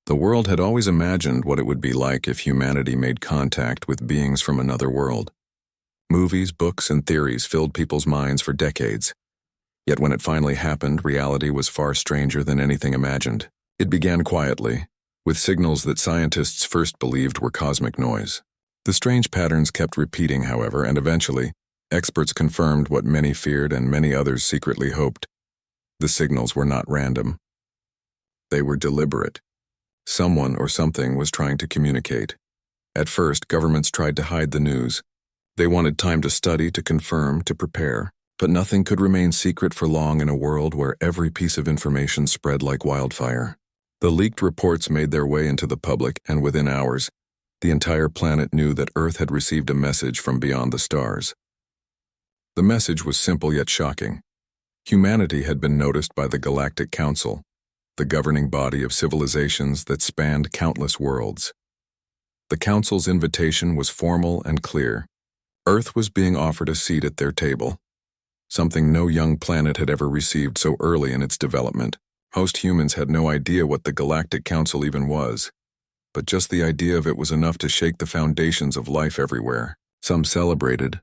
The world had always imagined what it would be like if humanity made contact with beings from another world. Movies, books, and theories filled people's minds for decades. Yet when it finally happened, reality was far stranger than anything imagined. It began quietly, with signals that scientists first believed were cosmic noise. The strange patterns kept repeating, however, and eventually, experts confirmed what many feared and many others secretly hoped. The signals were not random. They were deliberate. Someone or something was trying to communicate. At first, governments tried to hide the news. They wanted time to study, to confirm, to prepare. But nothing could remain secret for long in a world where every piece of information spread like wildfire. The leaked reports made their way into the public, and within hours, the entire planet knew that Earth had received a message from beyond the stars. The message was simple yet shocking. Humanity had been noticed by the Galactic Council, the governing body of civilizations that spanned countless worlds. The Council's invitation was formal and clear. Earth was being offered a seat at their table, something no young planet had ever received so early in its development. Most humans had no idea what the Galactic Council even was, but just the idea of it was enough to shake the foundations of life everywhere. Some celebrated,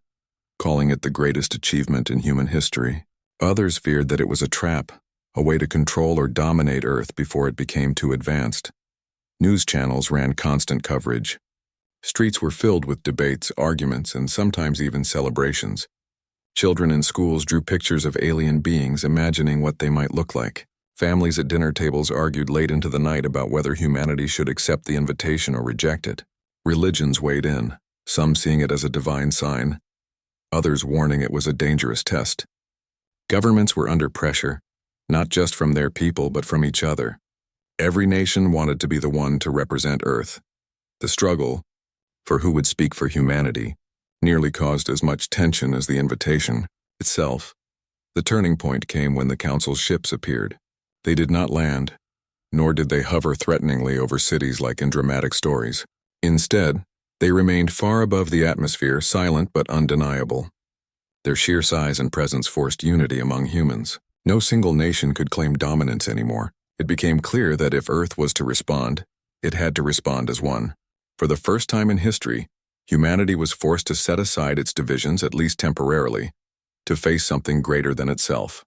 calling it the greatest achievement in human history. Others feared that it was a trap, a way to control or dominate Earth before it became too advanced. News channels ran constant coverage. Streets were filled with debates, arguments, and sometimes even celebrations. Children in schools drew pictures of alien beings, imagining what they might look like. Families at dinner tables argued late into the night about whether humanity should accept the invitation or reject it. Religions weighed in, some seeing it as a divine sign, others warning it was a dangerous test. Governments were under pressure, not just from their people but from each other. Every nation wanted to be the one to represent Earth. The struggle, for who would speak for humanity, nearly caused as much tension as the invitation itself. The turning point came when the Council's ships appeared. They did not land, nor did they hover threateningly over cities like in dramatic stories. Instead, they remained far above the atmosphere, silent but undeniable. Their sheer size and presence forced unity among humans. No single nation could claim dominance anymore. It became clear that if Earth was to respond, it had to respond as one. For the first time in history, humanity was forced to set aside its divisions, at least temporarily, to face something greater than itself.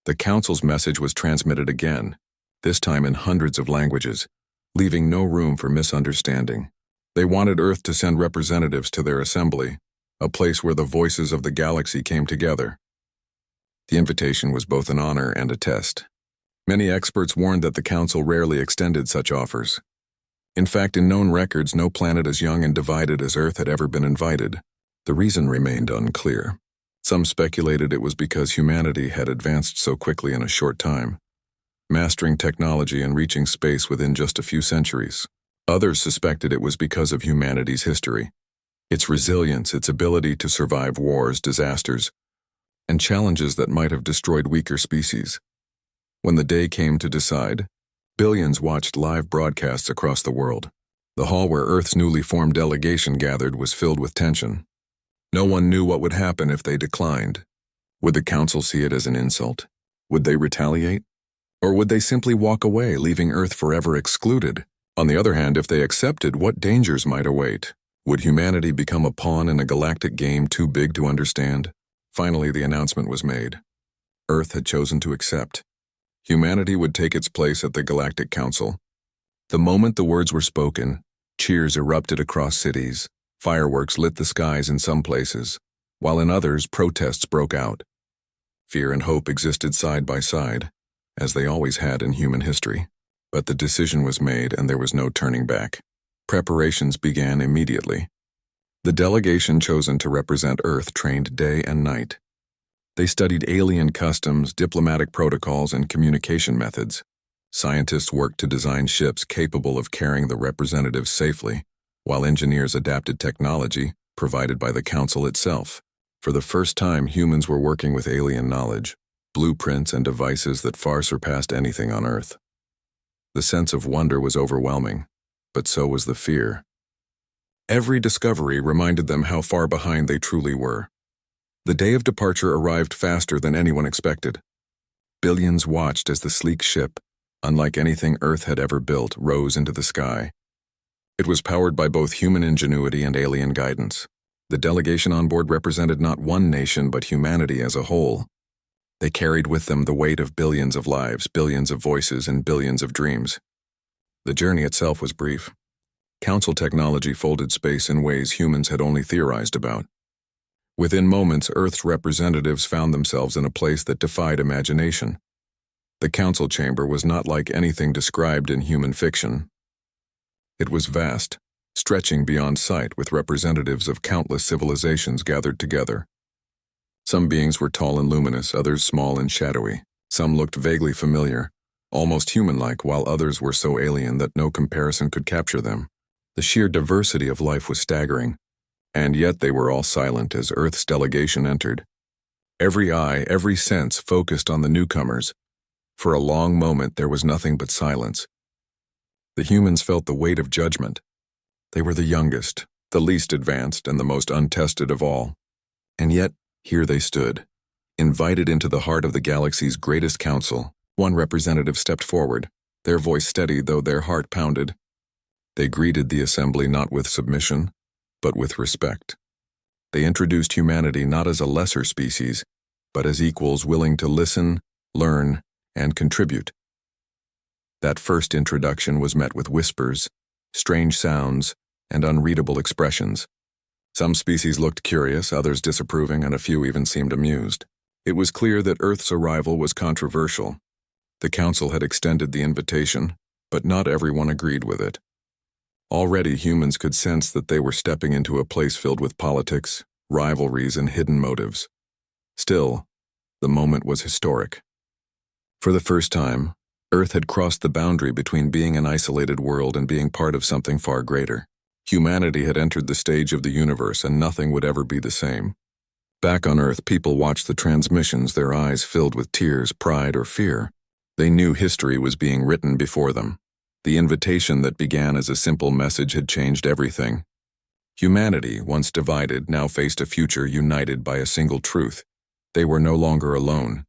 The Council's message was transmitted again, this time in hundreds of languages, leaving no room for misunderstanding. They wanted Earth to send representatives to their assembly, a place where the voices of the galaxy came together. The invitation was both an honor and a test. Many experts warned that the Council rarely extended such offers. In fact, in known records, no planet as young and divided as Earth had ever been invited. The reason remained unclear. Some speculated it was because humanity had advanced so quickly in a short time, mastering technology and reaching space within just a few centuries. Others suspected it was because of humanity's history, its resilience, its ability to survive wars, disasters, and challenges that might have destroyed weaker species. When the day came to decide, billions watched live broadcasts across the world. The hall where Earth's newly formed delegation gathered was filled with tension. No one knew what would happen if they declined. Would the Council see it as an insult? Would they retaliate? Or would they simply walk away, leaving Earth forever excluded? On the other hand, if they accepted, what dangers might await? Would humanity become a pawn in a galactic game too big to understand? Finally, the announcement was made. Earth had chosen to accept. Humanity would take its place at the Galactic Council. The moment the words were spoken, cheers erupted across cities. Fireworks lit the skies in some places, while in others, protests broke out. Fear and hope existed side by side, as they always had in human history. But the decision was made and there was no turning back. Preparations began immediately. The delegation chosen to represent Earth trained day and night. They studied alien customs, diplomatic protocols, and communication methods. Scientists worked to design ships capable of carrying the representatives safely, while engineers adapted technology provided by the Council itself. For the first time, humans were working with alien knowledge, blueprints and devices that far surpassed anything on Earth. The sense of wonder was overwhelming, but so was the fear. Every discovery reminded them how far behind they truly were. The day of departure arrived faster than anyone expected. Billions watched as the sleek ship, unlike anything Earth had ever built, rose into the sky. It was powered by both human ingenuity and alien guidance. The delegation on board represented not one nation but humanity as a whole. They carried with them the weight of billions of lives, billions of voices, and billions of dreams. The journey itself was brief. Council technology folded space in ways humans had only theorized about. Within moments, Earth's representatives found themselves in a place that defied imagination. The council chamber was not like anything described in human fiction. It was vast, stretching beyond sight, with representatives of countless civilizations gathered together. Some beings were tall and luminous, others small and shadowy. Some looked vaguely familiar, almost human-like, while others were so alien that no comparison could capture them. The sheer diversity of life was staggering, and yet they were all silent as Earth's delegation entered. Every eye, every sense focused on the newcomers. For a long moment there was nothing but silence. The humans felt the weight of judgment. They were the youngest, the least advanced, and the most untested of all. And yet, here they stood, invited into the heart of the galaxy's greatest council. One representative stepped forward, their voice steady though their heart pounded. They greeted the assembly not with submission, but with respect. They introduced humanity not as a lesser species, but as equals willing to listen, learn, and contribute. That first introduction was met with whispers, strange sounds, and unreadable expressions. Some species looked curious, others disapproving, and a few even seemed amused. It was clear that Earth's arrival was controversial. The council had extended the invitation, but not everyone agreed with it. Already humans could sense that they were stepping into a place filled with politics, rivalries, and hidden motives. Still, the moment was historic. For the first time, Earth had crossed the boundary between being an isolated world and being part of something far greater. Humanity had entered the stage of the universe, and nothing would ever be the same. Back on Earth, people watched the transmissions, their eyes filled with tears, pride, or fear. They knew history was being written before them. The invitation that began as a simple message had changed everything. Humanity, once divided, now faced a future united by a single truth. They were no longer alone.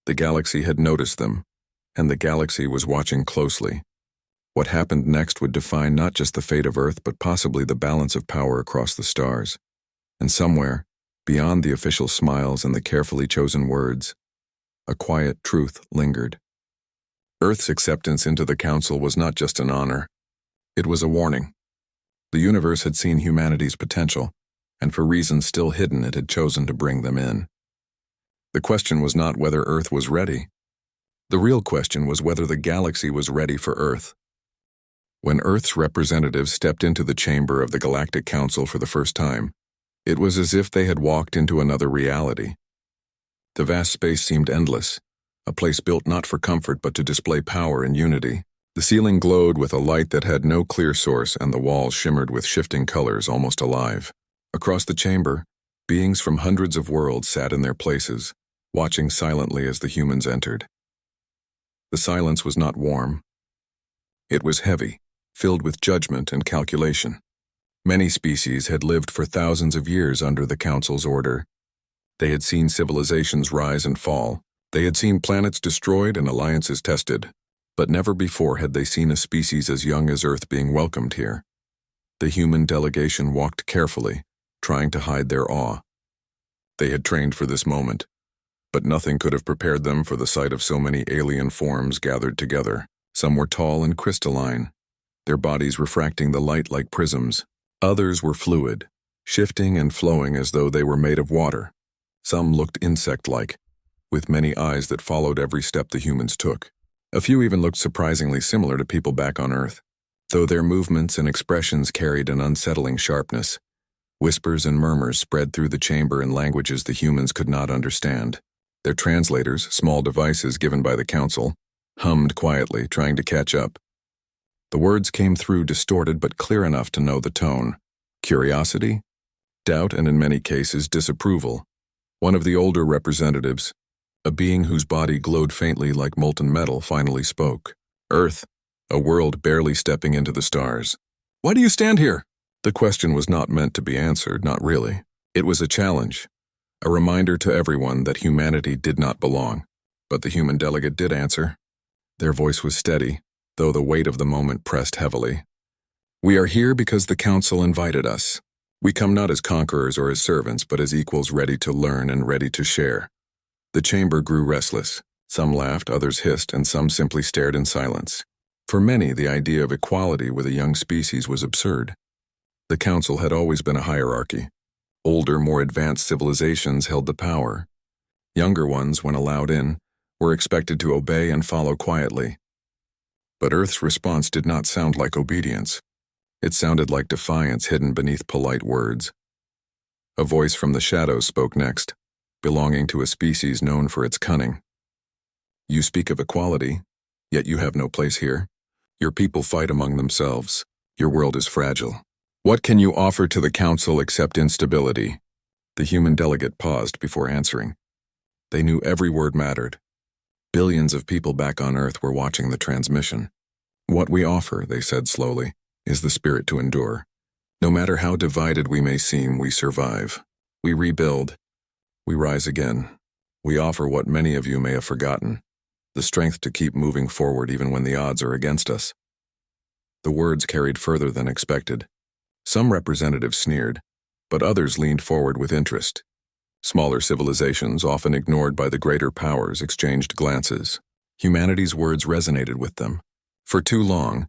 The galaxy had noticed them, and the galaxy was watching closely. What happened next would define not just the fate of Earth, but possibly the balance of power across the stars. And somewhere, beyond the official smiles and the carefully chosen words, a quiet truth lingered. Earth's acceptance into the Council was not just an honor. It was a warning. The universe had seen humanity's potential, and for reasons still hidden it had chosen to bring them in. The question was not whether Earth was ready. The real question was whether the galaxy was ready for Earth. When Earth's representatives stepped into the chamber of the Galactic Council for the first time, it was as if they had walked into another reality. The vast space seemed endless, a place built not for comfort but to display power and unity. The ceiling glowed with a light that had no clear source, and the walls shimmered with shifting colors, almost alive. Across the chamber, beings from hundreds of worlds sat in their places, watching silently as the humans entered. The silence was not warm. It was heavy, filled with judgment and calculation. Many species had lived for thousands of years under the Council's order. They had seen civilizations rise and fall. They had seen planets destroyed and alliances tested. But never before had they seen a species as young as Earth being welcomed here. The human delegation walked carefully, trying to hide their awe. They had trained for this moment, but nothing could have prepared them for the sight of so many alien forms gathered together. Some were tall and crystalline, their bodies refracting the light like prisms. Others were fluid, shifting and flowing as though they were made of water. Some looked insect-like, with many eyes that followed every step the humans took. A few even looked surprisingly similar to people back on Earth, though their movements and expressions carried an unsettling sharpness. Whispers and murmurs spread through the chamber in languages the humans could not understand. Their translators, small devices given by the Council, hummed quietly, trying to catch up. The words came through distorted but clear enough to know the tone. Curiosity, doubt, and in many cases disapproval. One of the older representatives, a being whose body glowed faintly like molten metal, finally spoke. Earth, a world barely stepping into the stars. Why do you stand here? The question was not meant to be answered, not really. It was a challenge, a reminder to everyone that humanity did not belong. But the human delegate did answer. Their voice was steady, though the weight of the moment pressed heavily. "We are here because the Council invited us. We come not as conquerors or as servants, but as equals ready to learn and ready to share." The chamber grew restless. Some laughed, others hissed, and some simply stared in silence. For many, the idea of equality with a young species was absurd. The Council had always been a hierarchy. Older, more advanced civilizations held the power. Younger ones, when allowed in, were expected to obey and follow quietly. But Earth's response did not sound like obedience. It sounded like defiance hidden beneath polite words. A voice from the shadows spoke next, belonging to a species known for its cunning. "You speak of equality, yet you have no place here. Your people fight among themselves. Your world is fragile. What can you offer to the Council except instability?" The human delegate paused before answering. They knew every word mattered. Billions of people back on Earth were watching the transmission. "What we offer," they said slowly, "is the spirit to endure. No matter how divided we may seem, we survive. We rebuild. We rise again. We offer what many of you may have forgotten, the strength to keep moving forward even when the odds are against us." The words carried further than expected. Some representatives sneered, but others leaned forward with interest. Smaller civilizations, often ignored by the greater powers, exchanged glances. Humanity's words resonated with them. For too long,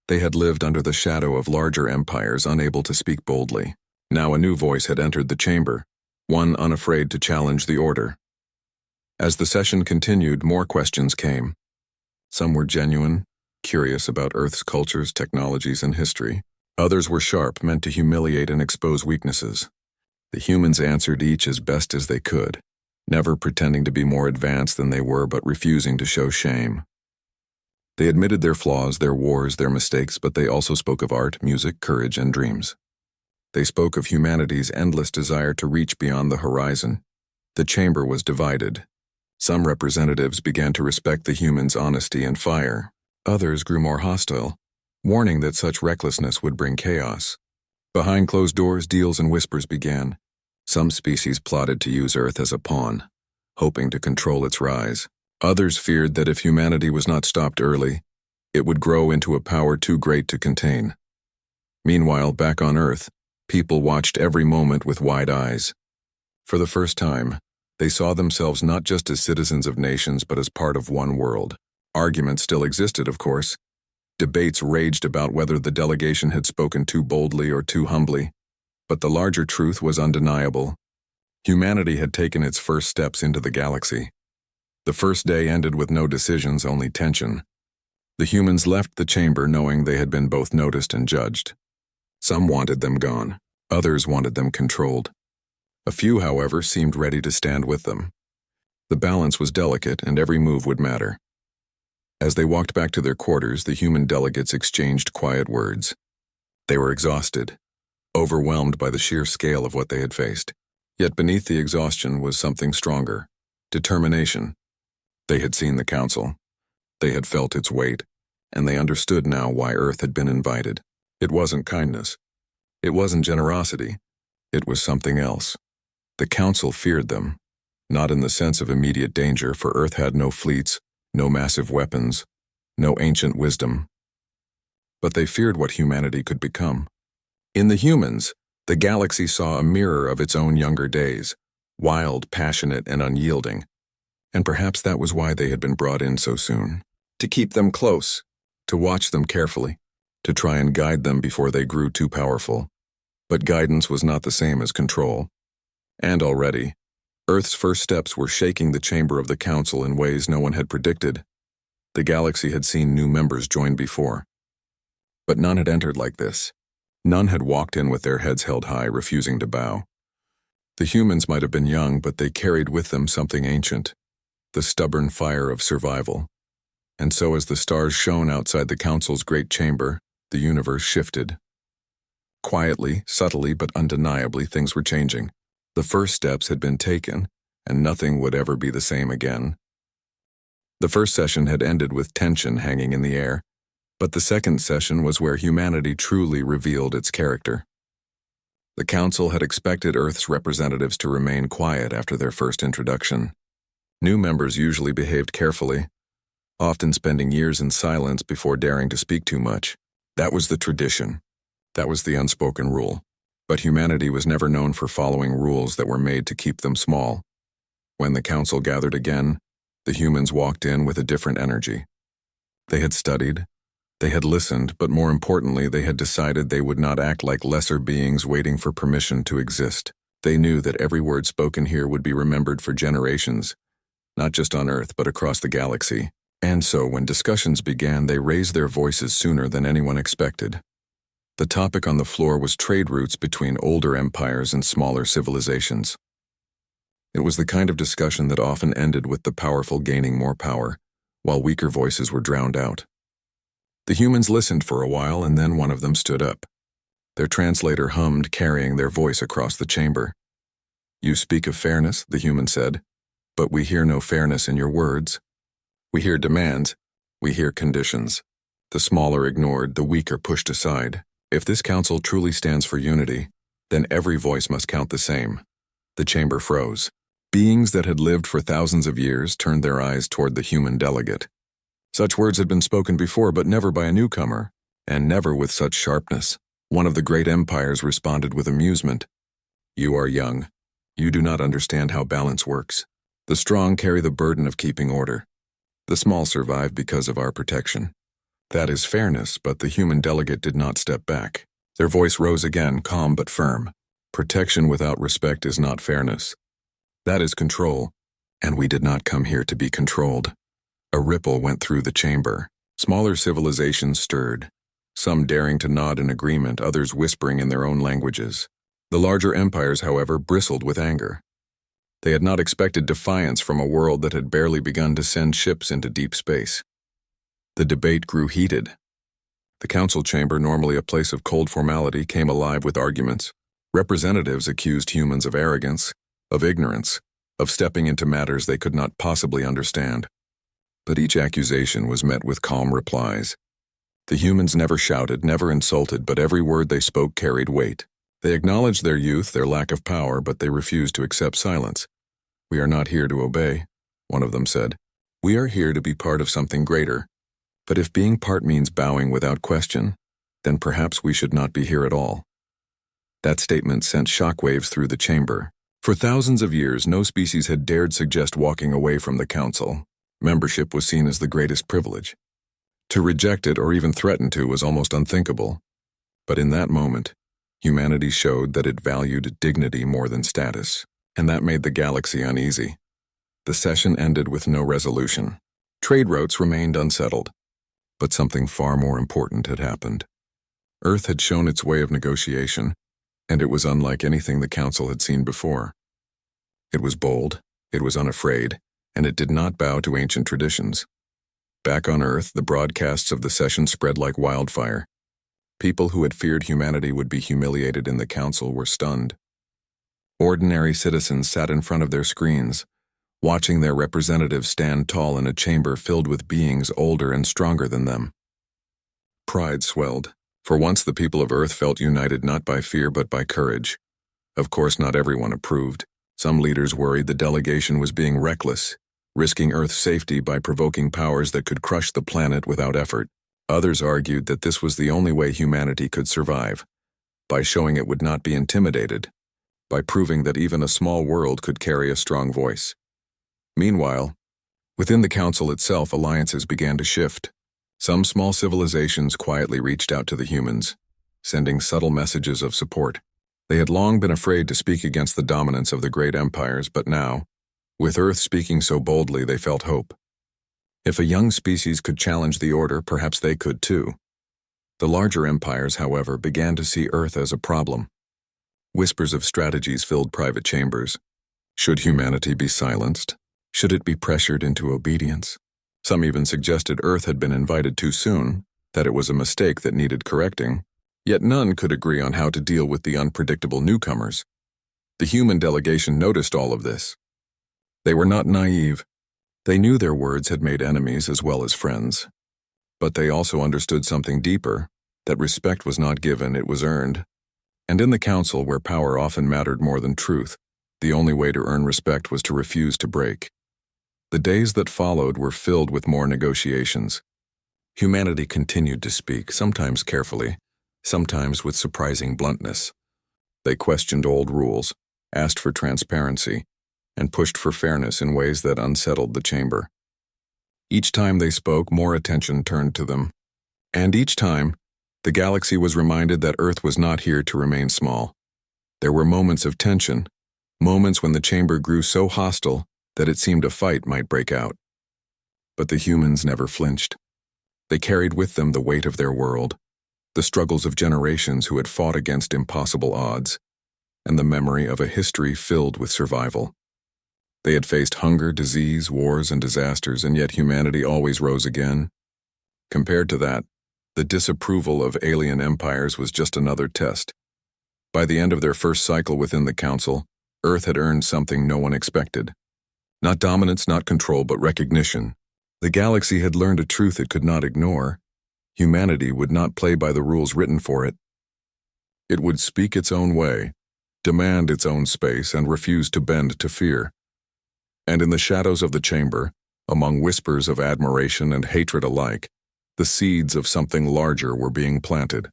they had lived under the shadow of larger empires, unable to speak boldly. Now a new voice had entered the chamber, one unafraid to challenge the order. As the session continued, more questions came. Some were genuine, curious about Earth's cultures, technologies, and history. Others were sharp, meant to humiliate and expose weaknesses. The humans answered each as best as they could, never pretending to be more advanced than they were but refusing to show shame. They admitted their flaws, their wars, their mistakes, but they also spoke of art, music, courage, and dreams. They spoke of humanity's endless desire to reach beyond the horizon. The chamber was divided. Some representatives began to respect the humans' honesty and fire. Others grew more hostile, warning that such recklessness would bring chaos. Behind closed doors, deals and whispers began. Some species plotted to use Earth as a pawn, hoping to control its rise. Others feared that if humanity was not stopped early, it would grow into a power too great to contain. Meanwhile, back on Earth, people watched every moment with wide eyes. For the first time, they saw themselves not just as citizens of nations but as part of one world. Arguments still existed, of course. Debates raged about whether the delegation had spoken too boldly or too humbly. But the larger truth was undeniable. Humanity had taken its first steps into the galaxy. The first day ended with no decisions, only tension. The humans left the chamber knowing they had been both noticed and judged. Some wanted them gone. Others wanted them controlled. A few, however, seemed ready to stand with them. The balance was delicate, and every move would matter. As they walked back to their quarters, the human delegates exchanged quiet words. They were exhausted, overwhelmed by the sheer scale of what they had faced. Yet beneath the exhaustion was something stronger: determination. They had seen the Council. They had felt its weight, and they understood now why Earth had been invited. It wasn't kindness. It wasn't generosity. It was something else. The Council feared them, not in the sense of immediate danger, for Earth had no fleets, no massive weapons, no ancient wisdom. But they feared what humanity could become. In the humans, the galaxy saw a mirror of its own younger days, wild, passionate, and unyielding. And perhaps that was why they had been brought in so soon. To keep them close, to watch them carefully, to try and guide them before they grew too powerful. But guidance was not the same as control. And already, Earth's first steps were shaking the chamber of the Council in ways no one had predicted. The galaxy had seen new members join before. But none had entered like this. None had walked in with their heads held high, refusing to bow. The humans might have been young, but they carried with them something ancient, the stubborn fire of survival. And so as the stars shone outside the Council's great chamber, the universe shifted. Quietly, subtly, but undeniably, things were changing. The first steps had been taken, and nothing would ever be the same again. The first session had ended with tension hanging in the air, but the second session was where humanity truly revealed its character. The Council had expected Earth's representatives to remain quiet after their first introduction. New members usually behaved carefully, often spending years in silence before daring to speak too much. That was the tradition. That was the unspoken rule. But humanity was never known for following rules that were made to keep them small. When the council gathered again, the humans walked in with a different energy. They had studied, they had listened, but more importantly, they had decided they would not act like lesser beings waiting for permission to exist. They knew that every word spoken here would be remembered for generations, not just on Earth, but across the galaxy. And so, when discussions began, they raised their voices sooner than anyone expected. The topic on the floor was trade routes between older empires and smaller civilizations. It was the kind of discussion that often ended with the powerful gaining more power, while weaker voices were drowned out. The humans listened for a while, and then one of them stood up. Their translator hummed, carrying their voice across the chamber. "You speak of fairness," the human said, "but we hear no fairness in your words. We hear demands, we hear conditions." The smaller ignored, the weaker pushed aside. If this council truly stands for unity, then every voice must count the same. The chamber froze. Beings that had lived for thousands of years turned their eyes toward the human delegate. Such words had been spoken before, but never by a newcomer, and never with such sharpness. One of the great empires responded with amusement. "You are young. You do not understand how balance works. The strong carry the burden of keeping order. The small survive because of our protection. That is fairness," but the human delegate did not step back. Their voice rose again, calm but firm. "Protection without respect is not fairness. That is control, and we did not come here to be controlled." A ripple went through the chamber. Smaller civilizations stirred, some daring to nod in agreement, others whispering in their own languages. The larger empires, however, bristled with anger. They had not expected defiance from a world that had barely begun to send ships into deep space. The debate grew heated. The council chamber, normally a place of cold formality, came alive with arguments. Representatives accused humans of arrogance, of ignorance, of stepping into matters they could not possibly understand. But each accusation was met with calm replies. The humans never shouted, never insulted, but every word they spoke carried weight. They acknowledged their youth, their lack of power, but they refused to accept silence. "We are not here to obey," one of them said. "We are here to be part of something greater. But if being part means bowing without question, then perhaps we should not be here at all." That statement sent shockwaves through the chamber. For thousands of years, no species had dared suggest walking away from the council. Membership was seen as the greatest privilege. To reject it or even threaten to was almost unthinkable. But in that moment, humanity showed that it valued dignity more than status, and that made the galaxy uneasy. The session ended with no resolution. Trade routes remained unsettled. But something far more important had happened. Earth had shown its way of negotiation, and it was unlike anything the Council had seen before. It was bold, it was unafraid, and it did not bow to ancient traditions. Back on Earth, the broadcasts of the session spread like wildfire. People who had feared humanity would be humiliated in the Council were stunned. Ordinary citizens sat in front of their screens, watching their representatives stand tall in a chamber filled with beings older and stronger than them. Pride swelled. For once the people of Earth felt united not by fear but by courage. Of course, not everyone approved. Some leaders worried the delegation was being reckless, risking Earth's safety by provoking powers that could crush the planet without effort. Others argued that this was the only way humanity could survive, by showing it would not be intimidated, by proving that even a small world could carry a strong voice. Meanwhile, within the Council itself, alliances began to shift. Some small civilizations quietly reached out to the humans, sending subtle messages of support. They had long been afraid to speak against the dominance of the great empires, but now, with Earth speaking so boldly, they felt hope. If a young species could challenge the order, perhaps they could too. The larger empires, however, began to see Earth as a problem. Whispers of strategies filled private chambers. Should humanity be silenced? Should it be pressured into obedience? Some even suggested Earth had been invited too soon, that it was a mistake that needed correcting. Yet none could agree on how to deal with the unpredictable newcomers. The human delegation noticed all of this. They were not naive. They knew their words had made enemies as well as friends. But they also understood something deeper, that respect was not given, it was earned. And in the Council, where power often mattered more than truth, the only way to earn respect was to refuse to break. The days that followed were filled with more negotiations. Humanity continued to speak, sometimes carefully, sometimes with surprising bluntness. They questioned old rules, asked for transparency, and pushed for fairness in ways that unsettled the chamber. Each time they spoke, more attention turned to them. And each time, the galaxy was reminded that Earth was not here to remain small. There were moments of tension, moments when the chamber grew so hostile that it seemed a fight might break out. But the humans never flinched. They carried with them the weight of their world, the struggles of generations who had fought against impossible odds, and the memory of a history filled with survival. They had faced hunger, disease, wars, and disasters, and yet humanity always rose again. Compared to that, the disapproval of alien empires was just another test. By the end of their first cycle within the Council, Earth had earned something no one expected. Not dominance, not control, but recognition. The galaxy had learned a truth it could not ignore. Humanity would not play by the rules written for it. It would speak its own way, demand its own space, and refuse to bend to fear. And in the shadows of the chamber, among whispers of admiration and hatred alike, the seeds of something larger were being planted.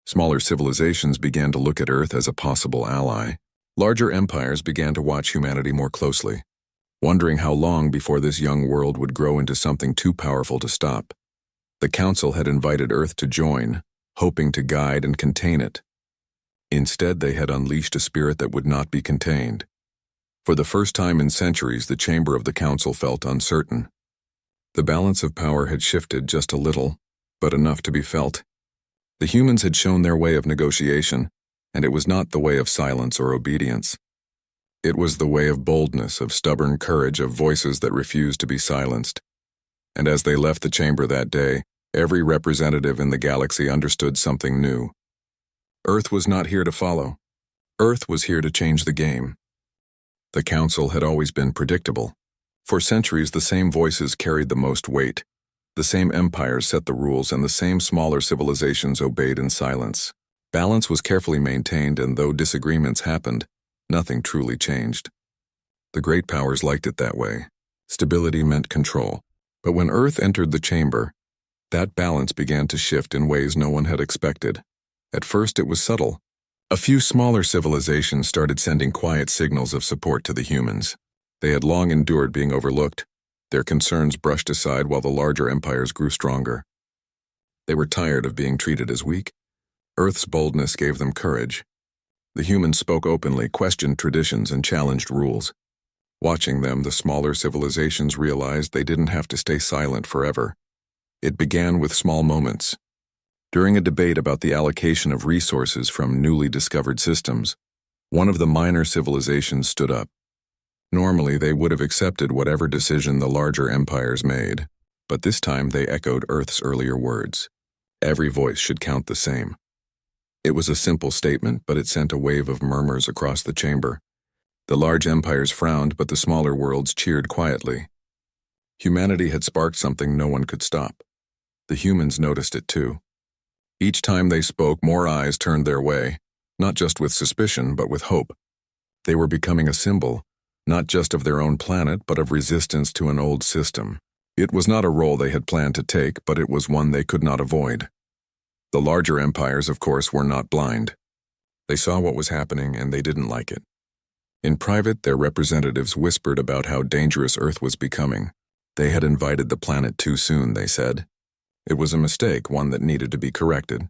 Smaller civilizations began to look at Earth as a possible ally. Larger empires began to watch humanity more closely, wondering how long before this young world would grow into something too powerful to stop. The Council had invited Earth to join, hoping to guide and contain it. Instead, they had unleashed a spirit that would not be contained. For the first time in centuries, the chamber of the Council felt uncertain. The balance of power had shifted just a little, but enough to be felt. The humans had shown their way of negotiation, and it was not the way of silence or obedience. It was the way of boldness, of stubborn courage, of voices that refused to be silenced. And as they left the chamber that day, every representative in the galaxy understood something new. Earth was not here to follow. Earth was here to change the game. The Council had always been predictable. For centuries, the same voices carried the most weight. The same empires set the rules, and the same smaller civilizations obeyed in silence. Balance was carefully maintained, and though disagreements happened, nothing truly changed. The great powers liked it that way. Stability meant control. But when Earth entered the chamber, that balance began to shift in ways no one had expected. At first, it was subtle. A few smaller civilizations started sending quiet signals of support to the humans. They had long endured being overlooked, their concerns brushed aside while the larger empires grew stronger. They were tired of being treated as weak. Earth's boldness gave them courage. The humans spoke openly, questioned traditions, and challenged rules. Watching them, the smaller civilizations realized they didn't have to stay silent forever. It began with small moments. During a debate about the allocation of resources from newly discovered systems, one of the minor civilizations stood up. Normally, they would have accepted whatever decision the larger empires made, but this time they echoed Earth's earlier words. Every voice should count the same. It was a simple statement, but it sent a wave of murmurs across the chamber. The large empires frowned, but the smaller worlds cheered quietly. Humanity had sparked something no one could stop. The humans noticed it too. Each time they spoke, more eyes turned their way, not just with suspicion, but with hope. They were becoming a symbol, not just of their own planet, but of resistance to an old system. It was not a role they had planned to take, but it was one they could not avoid. The larger empires, of course, were not blind. They saw what was happening, and they didn't like it. In private, their representatives whispered about how dangerous Earth was becoming. They had invited the planet too soon, they said. It was a mistake, one that needed to be corrected.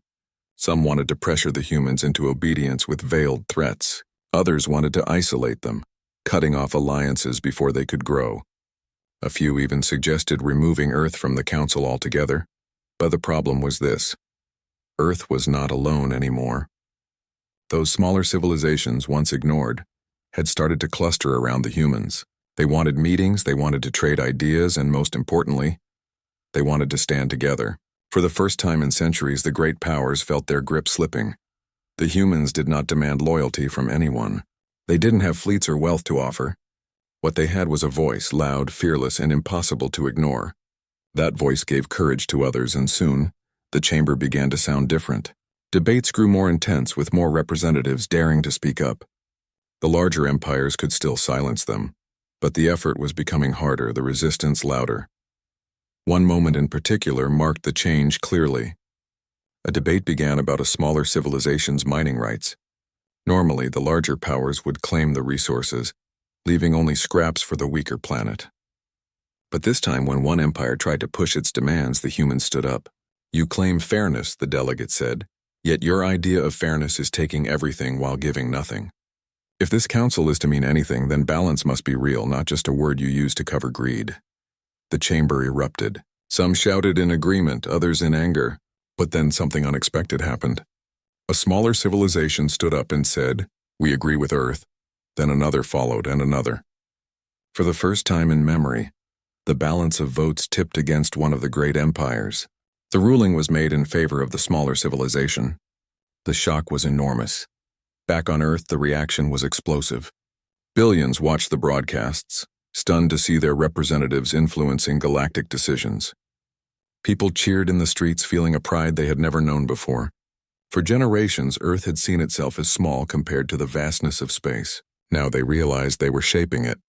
Some wanted to pressure the humans into obedience with veiled threats. Others wanted to isolate them, cutting off alliances before they could grow. A few even suggested removing Earth from the Council altogether. But the problem was this: Earth was not alone anymore. Those smaller civilizations, once ignored, had started to cluster around the humans. They wanted meetings, they wanted to trade ideas, and most importantly, they wanted to stand together. For the first time in centuries, the great powers felt their grip slipping. The humans did not demand loyalty from anyone. They didn't have fleets or wealth to offer. What they had was a voice, loud, fearless, and impossible to ignore. That voice gave courage to others, and soon, the chamber began to sound different. Debates grew more intense, with more representatives daring to speak up. The larger empires could still silence them, But the effort was becoming harder, the resistance louder. One moment in particular marked the change clearly. A debate began about a smaller civilization's mining rights. Normally, the larger powers would claim the resources, leaving only scraps for the weaker planet. But this time, when one empire tried to push its demands, the humans stood up. "You claim fairness," the delegate said, "yet your idea of fairness is taking everything while giving nothing. If this council is to mean anything, then balance must be real, not just a word you use to cover greed." The chamber erupted. Some shouted in agreement, others in anger. But then something unexpected happened. A smaller civilization stood up and said, "We agree with Earth." Then another followed, and another. For the first time in memory, the balance of votes tipped against one of the great empires. The ruling was made in favor of the smaller civilization. The shock was enormous. Back on Earth, the reaction was explosive. Billions watched the broadcasts, stunned to see their representatives influencing galactic decisions. People cheered in the streets, feeling a pride they had never known before. For generations, Earth had seen itself as small compared to the vastness of space. Now they realized they were shaping it.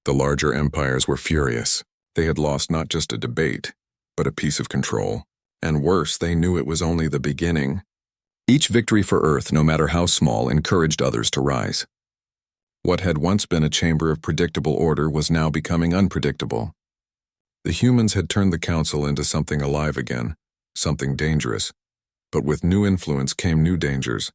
The larger empires were furious. They had lost not just a debate, but a piece of control. And worse, they knew it was only the beginning. Each victory for Earth, no matter how small, encouraged others to rise. What had once been a chamber of predictable order was now becoming unpredictable. The humans had turned the council into something alive again, something dangerous. But with new influence came new dangers.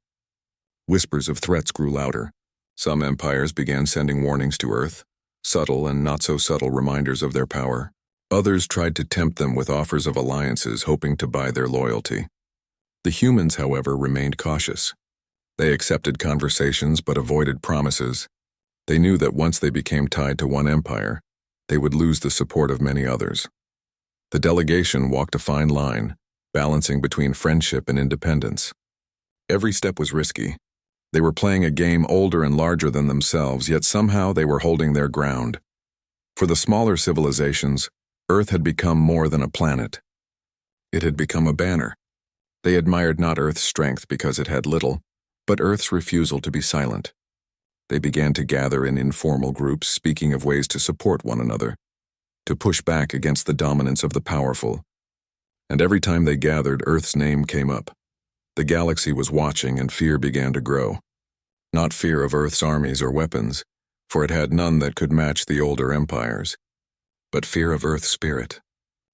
Whispers of threats grew louder. Some empires began sending warnings to Earth, subtle and not so subtle reminders of their power. Others tried to tempt them with offers of alliances, hoping to buy their loyalty. The humans, however, remained cautious. They accepted conversations but avoided promises. They knew that once they became tied to one empire, they would lose the support of many others. The delegation walked a fine line, balancing between friendship and independence. Every step was risky. They were playing a game older and larger than themselves, yet somehow they were holding their ground. For the smaller civilizations, Earth had become more than a planet. It had become a banner. They admired not Earth's strength because it had little, but Earth's refusal to be silent. They began to gather in informal groups, speaking of ways to support one another, to push back against the dominance of the powerful. And every time they gathered, Earth's name came up. The galaxy was watching, and fear began to grow. Not fear of Earth's armies or weapons, for it had none that could match the older empires, but fear of Earth's spirit.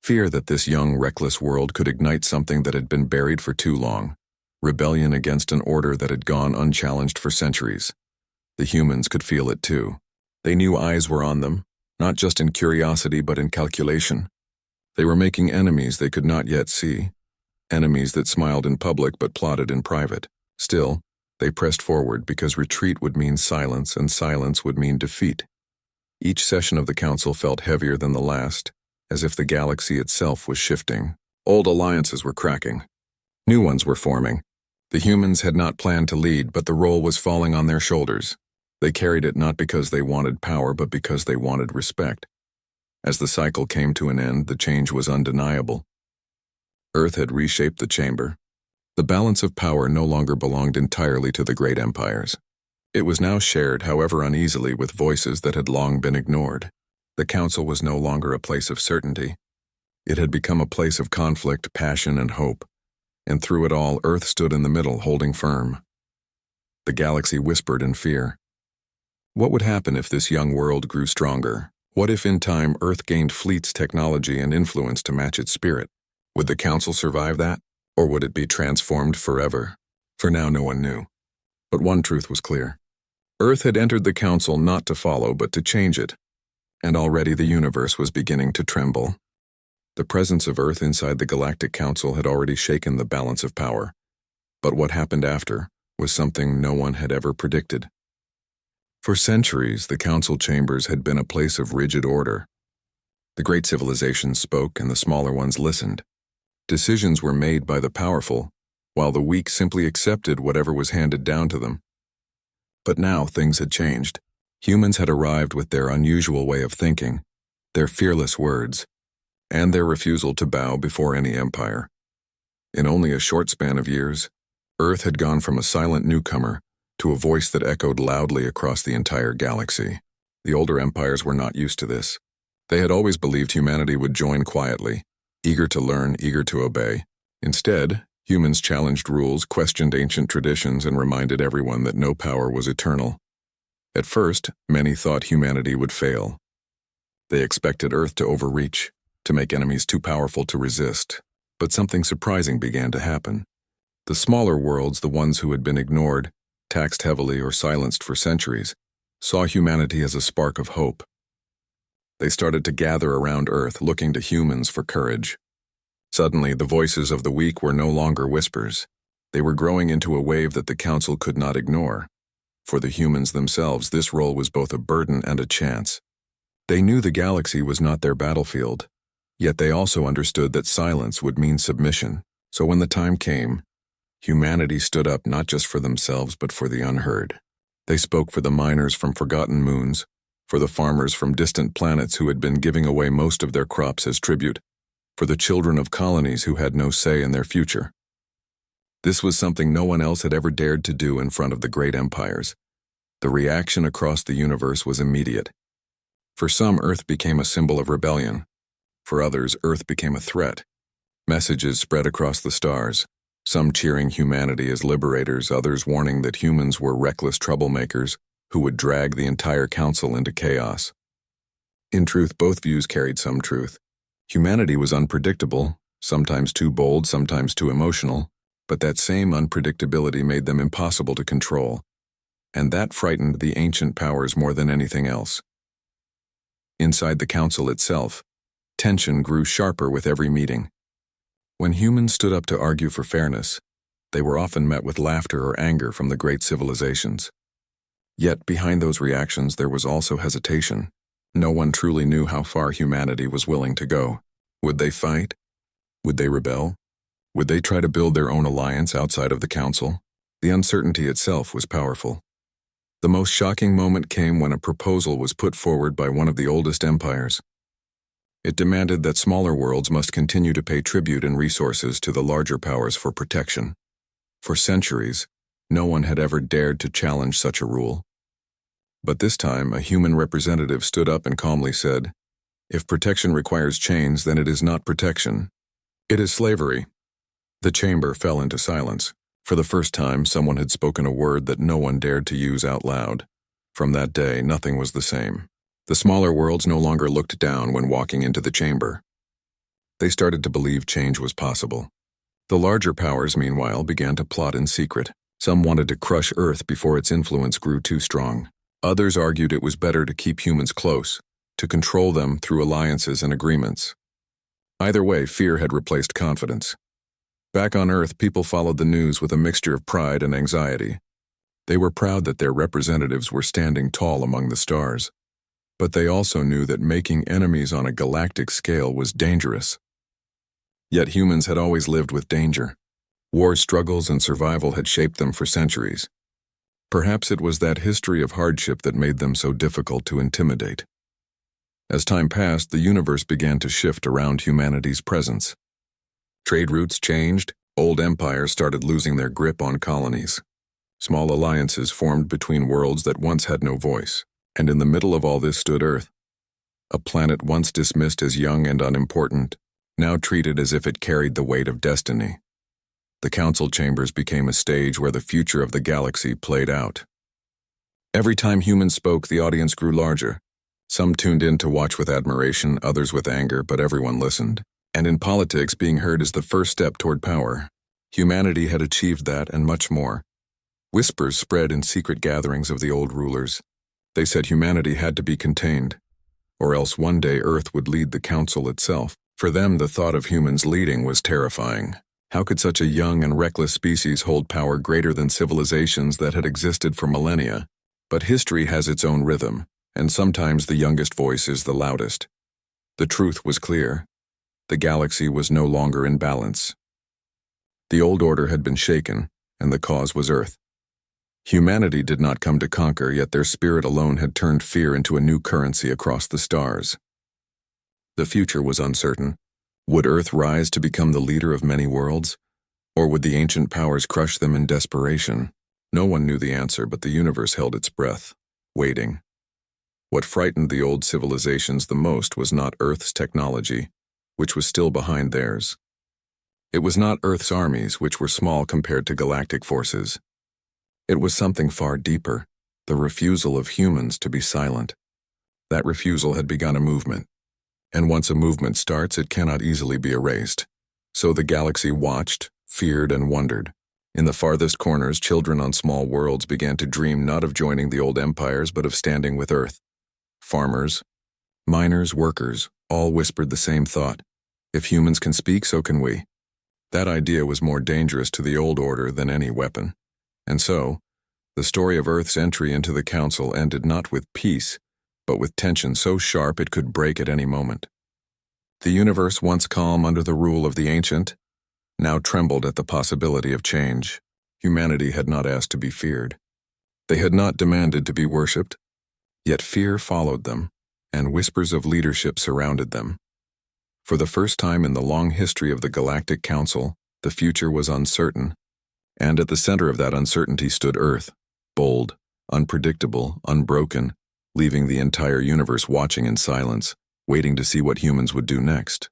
Fear that this young, reckless world could ignite something that had been buried for too long, rebellion against an order that had gone unchallenged for centuries. The humans could feel it too. They knew eyes were on them, not just in curiosity but in calculation. They were making enemies they could not yet see, enemies that smiled in public but plotted in private. Still, they pressed forward because retreat would mean silence and silence would mean defeat. Each session of the council felt heavier than the last, as if the galaxy itself was shifting. Old alliances were cracking. New ones were forming. The humans had not planned to lead, but the role was falling on their shoulders. They carried it not because they wanted power, but because they wanted respect. As the cycle came to an end, the change was undeniable. Earth had reshaped the chamber. The balance of power no longer belonged entirely to the great empires. It was now shared, however uneasily, with voices that had long been ignored. The council was no longer a place of certainty. It had become a place of conflict, passion, and hope. And through it all, Earth stood in the middle, holding firm. The galaxy whispered in fear. What would happen if this young world grew stronger? What if in time Earth gained fleets, technology, and influence to match its spirit? Would the council survive that? Or would it be transformed forever? For now, no one knew. But one truth was clear. Earth had entered the council not to follow, but to change it. And already the universe was beginning to tremble. The presence of Earth inside the Galactic Council had already shaken the balance of power. But what happened after was something no one had ever predicted. For centuries, the council chambers had been a place of rigid order. The great civilizations spoke and the smaller ones listened. Decisions were made by the powerful, while the weak simply accepted whatever was handed down to them. But now things had changed. Humans had arrived with their unusual way of thinking, their fearless words, and their refusal to bow before any empire. In only a short span of years, Earth had gone from a silent newcomer to a voice that echoed loudly across the entire galaxy. The older empires were not used to this. They had always believed humanity would join quietly, eager to learn, eager to obey. Instead, humans challenged rules, questioned ancient traditions, and reminded everyone that no power was eternal. At first, many thought humanity would fail. They expected Earth to overreach, to make enemies too powerful to resist. But something surprising began to happen. The smaller worlds, the ones who had been ignored, taxed heavily, or silenced for centuries, saw humanity as a spark of hope. They started to gather around Earth, looking to humans for courage. Suddenly, the voices of the weak were no longer whispers. They were growing into a wave that the Council could not ignore. For the humans themselves, this role was both a burden and a chance. They knew the galaxy was not their battlefield, yet they also understood that silence would mean submission. So when the time came, humanity stood up not just for themselves but for the unheard. They spoke for the miners from forgotten moons, for the farmers from distant planets who had been giving away most of their crops as tribute, for the children of colonies who had no say in their future. This was something no one else had ever dared to do in front of the great empires. The reaction across the universe was immediate. For some, Earth became a symbol of rebellion. For others, Earth became a threat. Messages spread across the stars, some cheering humanity as liberators, others warning that humans were reckless troublemakers who would drag the entire council into chaos. In truth, both views carried some truth. Humanity was unpredictable, sometimes too bold, sometimes too emotional, but that same unpredictability made them impossible to control, and that frightened the ancient powers more than anything else. Inside the council itself, tension grew sharper with every meeting. When humans stood up to argue for fairness, they were often met with laughter or anger from the great civilizations. Yet behind those reactions there was also hesitation. No one truly knew how far humanity was willing to go. Would they fight? Would they rebel? Would they try to build their own alliance outside of the council? The uncertainty itself was powerful. The most shocking moment came when a proposal was put forward by one of the oldest empires. It demanded that smaller worlds must continue to pay tribute and resources to the larger powers for protection. For centuries, no one had ever dared to challenge such a rule. But this time, a human representative stood up and calmly said, "If protection requires chains, then it is not protection. It is slavery." The chamber fell into silence. For the first time, someone had spoken a word that no one dared to use out loud. From that day, nothing was the same. The smaller worlds no longer looked down when walking into the chamber. They started to believe change was possible. The larger powers, meanwhile, began to plot in secret. Some wanted to crush Earth before its influence grew too strong. Others argued it was better to keep humans close, to control them through alliances and agreements. Either way, fear had replaced confidence. Back on Earth, people followed the news with a mixture of pride and anxiety. They were proud that their representatives were standing tall among the stars. But they also knew that making enemies on a galactic scale was dangerous. Yet humans had always lived with danger. War struggles and survival had shaped them for centuries. Perhaps it was that history of hardship that made them so difficult to intimidate. As time passed, the universe began to shift around humanity's presence. Trade routes changed, old empires started losing their grip on colonies. Small alliances formed between worlds that once had no voice, and in the middle of all this stood Earth. A planet once dismissed as young and unimportant, now treated as if it carried the weight of destiny. The council chambers became a stage where the future of the galaxy played out. Every time humans spoke, the audience grew larger. Some tuned in to watch with admiration, others with anger, but everyone listened. And in politics, being heard is the first step toward power. Humanity had achieved that and much more. Whispers spread in secret gatherings of the old rulers. They said humanity had to be contained, or else one day Earth would lead the council itself. For them, the thought of humans leading was terrifying. How could such a young and reckless species hold power greater than civilizations that had existed for millennia? But history has its own rhythm, and sometimes the youngest voice is the loudest. The truth was clear. The galaxy was no longer in balance. The old order had been shaken, and the cause was Earth. Humanity did not come to conquer, yet their spirit alone had turned fear into a new currency across the stars. The future was uncertain. Would Earth rise to become the leader of many worlds? Or would the ancient powers crush them in desperation? No one knew the answer, but the universe held its breath, waiting. What frightened the old civilizations the most was not Earth's technology, which was still behind theirs. It was not Earth's armies, which were small compared to galactic forces. It was something far deeper, the refusal of humans to be silent. That refusal had begun a movement, and once a movement starts, it cannot easily be erased. So the galaxy watched, feared, and wondered. In the farthest corners, children on small worlds began to dream not of joining the old empires, but of standing with Earth. Farmers, miners, workers, all whispered the same thought. If humans can speak, so can we. That idea was more dangerous to the old order than any weapon. And so, the story of Earth's entry into the Council ended not with peace, but with tension so sharp it could break at any moment. The universe, once calm under the rule of the Ancient, now trembled at the possibility of change. Humanity had not asked to be feared. They had not demanded to be worshipped, yet fear followed them, and whispers of leadership surrounded them. For the first time in the long history of the Galactic Council, the future was uncertain, and at the center of that uncertainty stood Earth, bold, unpredictable, unbroken, leaving the entire universe watching in silence, waiting to see what humans would do next.